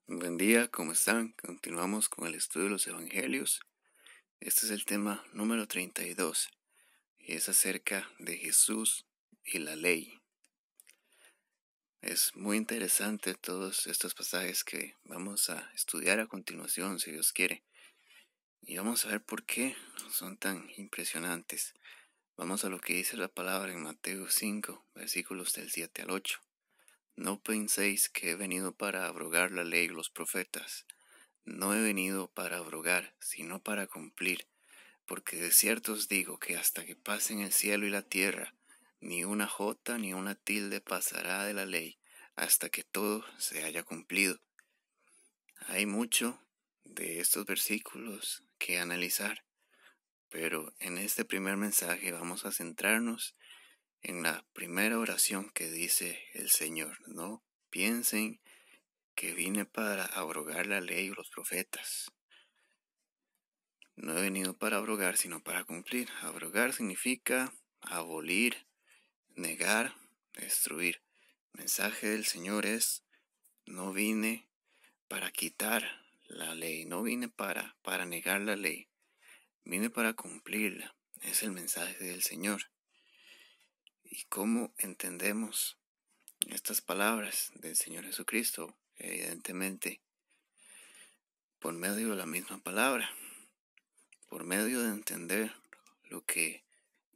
Buen día, ¿cómo están? Continuamos con el estudio de los evangelios. Este es el tema número 32 y es acerca de Jesús y la ley. Es muy interesante todos estos pasajes que vamos a estudiar a continuación, si Dios quiere. Y vamos a ver por qué son tan impresionantes. Vamos a lo que dice la palabra en Mateo 5, versículos del 7 al 8. No penséis que he venido para abrogar la ley y los profetas. No he venido para abrogar, sino para cumplir, porque de cierto os digo que hasta que pasen el cielo y la tierra, ni una jota ni una tilde pasará de la ley, hasta que todo se haya cumplido. Hay mucho de estos versículos que analizar, pero en este primer mensaje vamos a centrarnos en la primera oración que dice el Señor. No piensen que vine para abrogar la ley o los profetas. No he venido para abrogar, sino para cumplir. Abrogar significa abolir, negar, destruir. El mensaje del Señor es: no vine para quitar la ley, no vine para negar la ley, vine para cumplirla. Es el mensaje del Señor. ¿Y cómo entendemos estas palabras del Señor Jesucristo? Evidentemente, por medio de la misma palabra, por medio de entender lo que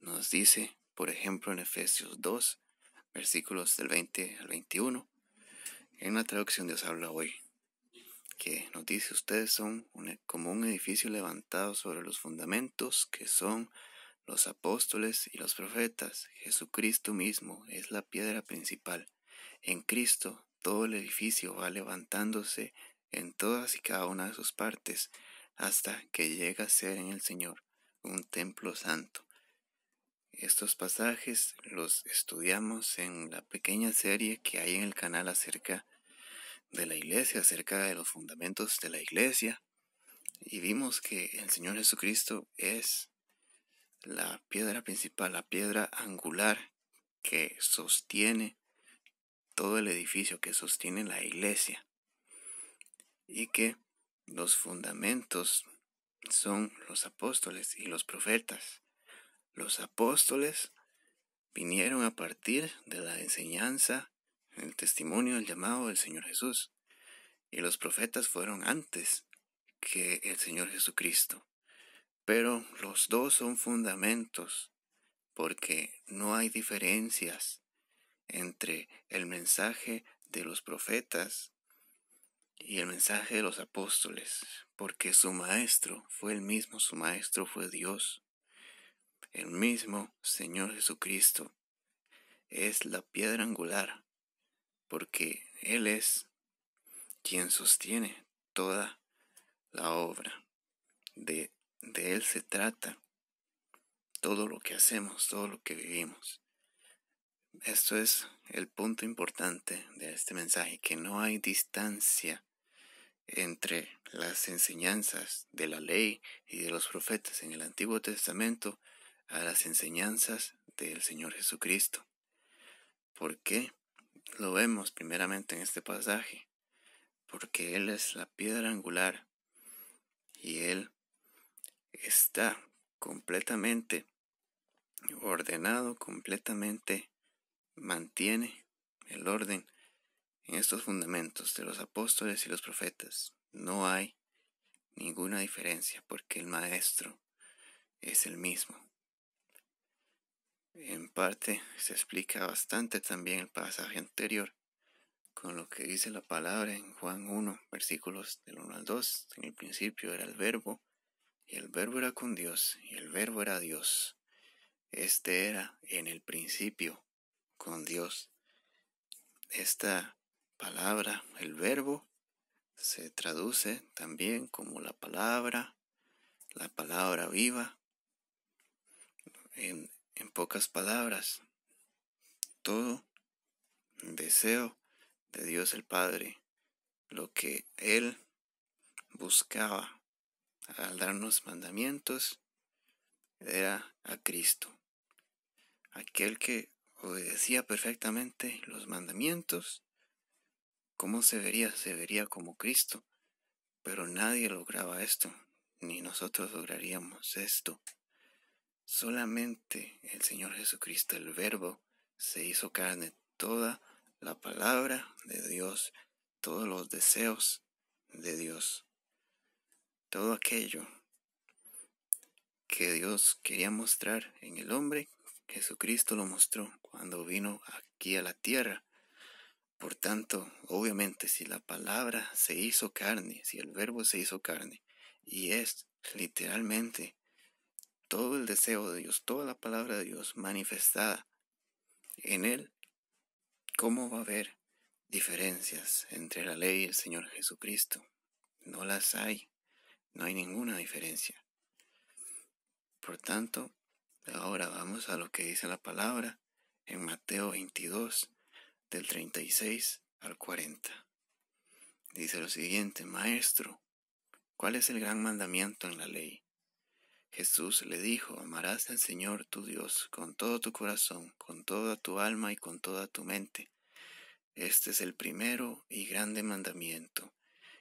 nos dice, por ejemplo, en Efesios 2, versículos del 20 al 21, en la traducción Dios habla hoy, que nos dice: ustedes son como un edificio levantado sobre los fundamentos que son los apóstoles y los profetas. Jesucristo mismo es la piedra principal. En Cristo todo el edificio va levantándose en todas y cada una de sus partes hasta que llega a ser en el Señor un templo santo. Estos pasajes los estudiamos en la pequeña serie que hay en el canal acerca de la iglesia, acerca de los fundamentos de la iglesia, y vimos que el Señor Jesucristo es la piedra principal, la piedra angular que sostiene todo el edificio, que sostiene la iglesia, y que los fundamentos son los apóstoles y los profetas. Los apóstoles vinieron a partir de la enseñanza, el testimonio, el llamado del Señor Jesús. Y los profetas fueron antes que el Señor Jesucristo. Pero los dos son fundamentos, porque no hay diferencias entre el mensaje de los profetas y el mensaje de los apóstoles, porque su maestro fue el mismo, su maestro fue Dios. El mismo Señor Jesucristo es la piedra angular, porque Él es quien sostiene toda la obra. De Él se trata todo lo que hacemos, todo lo que vivimos. Esto es el punto importante de este mensaje, que no hay distancia entre las enseñanzas de la ley y de los profetas en el Antiguo Testamento a las enseñanzas del Señor Jesucristo. ¿Por qué? Lo vemos primeramente en este pasaje, porque Él es la piedra angular y Él está completamente ordenado, completamente mantiene el orden en estos fundamentos de los apóstoles y los profetas. No hay ninguna diferencia, porque el maestro es el mismo. En parte se explica bastante también el pasaje anterior con lo que dice la palabra en Juan 1, versículos del 1 al 2. En el principio era el Verbo, y el Verbo era con Dios, y el Verbo era Dios. Este era en el principio con Dios. Esta palabra, el Verbo, se traduce también como la palabra viva. En pocas palabras, todo deseo de Dios el Padre, lo que Él buscaba al darnos mandamientos, era a Cristo. Aquel que obedecía perfectamente los mandamientos ¿Cómo se vería? Se vería como Cristo, pero nadie lograba esto, ni nosotros lograríamos esto. Solamente el Señor Jesucristo, el Verbo, se hizo carne. Toda la palabra de Dios, todos los deseos de Dios, todo aquello que Dios quería mostrar en el hombre, Jesucristo lo mostró cuando vino aquí a la tierra. Por tanto, obviamente, si la palabra se hizo carne, si el Verbo se hizo carne, y es literalmente todo el deseo de Dios, toda la palabra de Dios manifestada en él, ¿cómo va a haber diferencias entre la ley y el Señor Jesucristo? No las hay, no hay ninguna diferencia. Por tanto, ahora vamos a lo que dice la palabra en Mateo 22, del 36 al 40. Dice lo siguiente: Maestro, ¿cuál es el gran mandamiento en la ley? Jesús le dijo: amarás al Señor tu Dios con todo tu corazón, con toda tu alma y con toda tu mente. Este es el primero y grande mandamiento.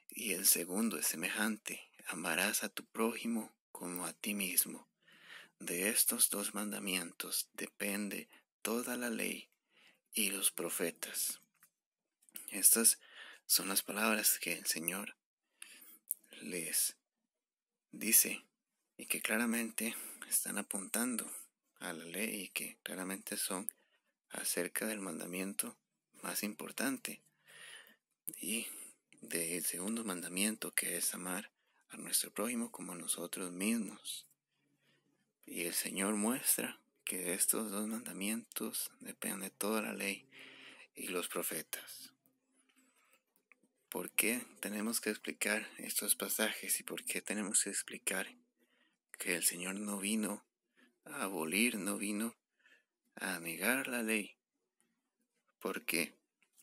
Y el segundo es semejante: amarás a tu prójimo como a ti mismo. De estos dos mandamientos depende toda la ley y los profetas. Estas son las palabras que el Señor les dice y que claramente están apuntando a la ley y que claramente son acerca del mandamiento más importante y del segundo mandamiento, que es amar a nuestro prójimo como a nosotros mismos. Y el Señor muestra que de estos dos mandamientos depende toda la ley y los profetas. ¿Por qué tenemos que explicar estos pasajes y por qué tenemos que explicar que el Señor no vino a abolir, no vino a negar la ley? Porque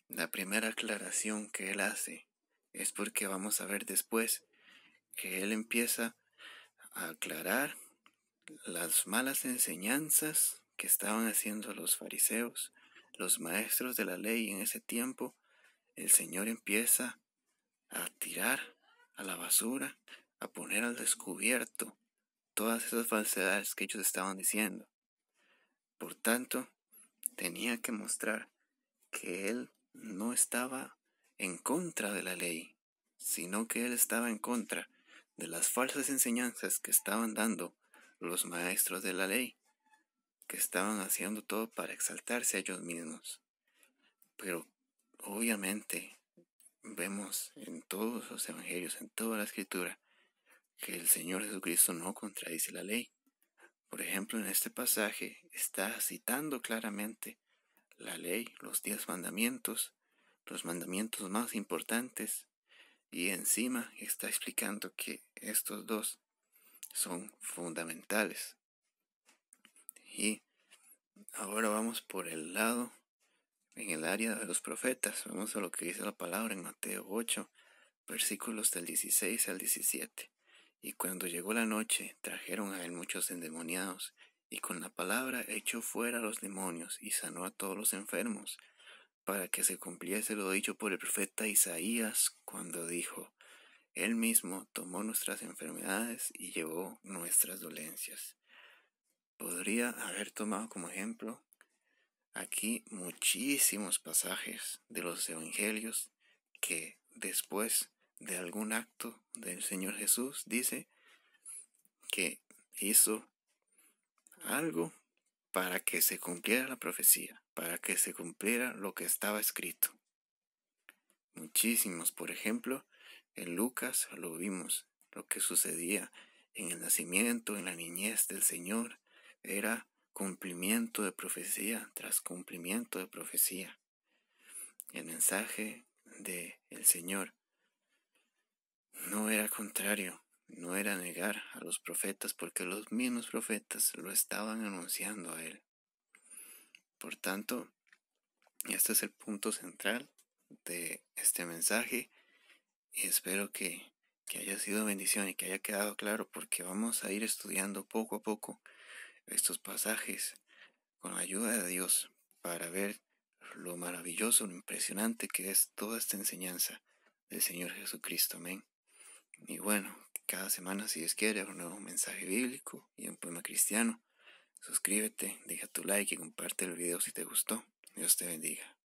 la primera aclaración que Él hace es porque vamos a ver después que Él empieza a aclarar las malas enseñanzas que estaban haciendo los fariseos, los maestros de la ley en ese tiempo. El Señor empieza a tirar a la basura, a poner al descubierto todas esas falsedades que ellos estaban diciendo. Por tanto, tenía que mostrar que Él no estaba en contra de la ley, sino que Él estaba en contra de las falsas enseñanzas que estaban dando los maestros de la ley, que estaban haciendo todo para exaltarse a ellos mismos. Pero obviamente vemos en todos los evangelios, en toda la escritura, que el Señor Jesucristo no contradice la ley. Por ejemplo, en este pasaje está citando claramente la ley, los 10 mandamientos, los mandamientos más importantes, y encima está explicando que estos dos son fundamentales. Y ahora vamos por el lado, en el área de los profetas. Vamos a lo que dice la palabra en Mateo 8, versículos del 16 al 17. Y cuando llegó la noche, trajeron a él muchos endemoniados, y con la palabra echó fuera a los demonios, y sanó a todos los enfermos, para que se cumpliese lo dicho por el profeta Isaías, cuando dijo: Él mismo tomó nuestras enfermedades y llevó nuestras dolencias. Podría haber tomado como ejemplo aquí muchísimos pasajes de los evangelios que después de algún acto del Señor Jesús dice que hizo algo para que se cumpliera la profecía, para que se cumpliera lo que estaba escrito. Muchísimos, por ejemplo, en Lucas lo vimos, lo que sucedía en el nacimiento, en la niñez del Señor, era cumplimiento de profecía tras cumplimiento de profecía. El mensaje del Señor no era contrario, no era negar a los profetas, porque los mismos profetas lo estaban anunciando a Él. Por tanto, este es el punto central de este mensaje, y espero que haya sido bendición y que haya quedado claro, porque vamos a ir estudiando poco a poco estos pasajes con la ayuda de Dios para ver lo maravilloso, lo impresionante que es toda esta enseñanza del Señor Jesucristo. Amén. Y bueno, cada semana, si Dios quiere, un nuevo mensaje bíblico y un poema cristiano. Suscríbete, deja tu like y comparte el video si te gustó. Dios te bendiga.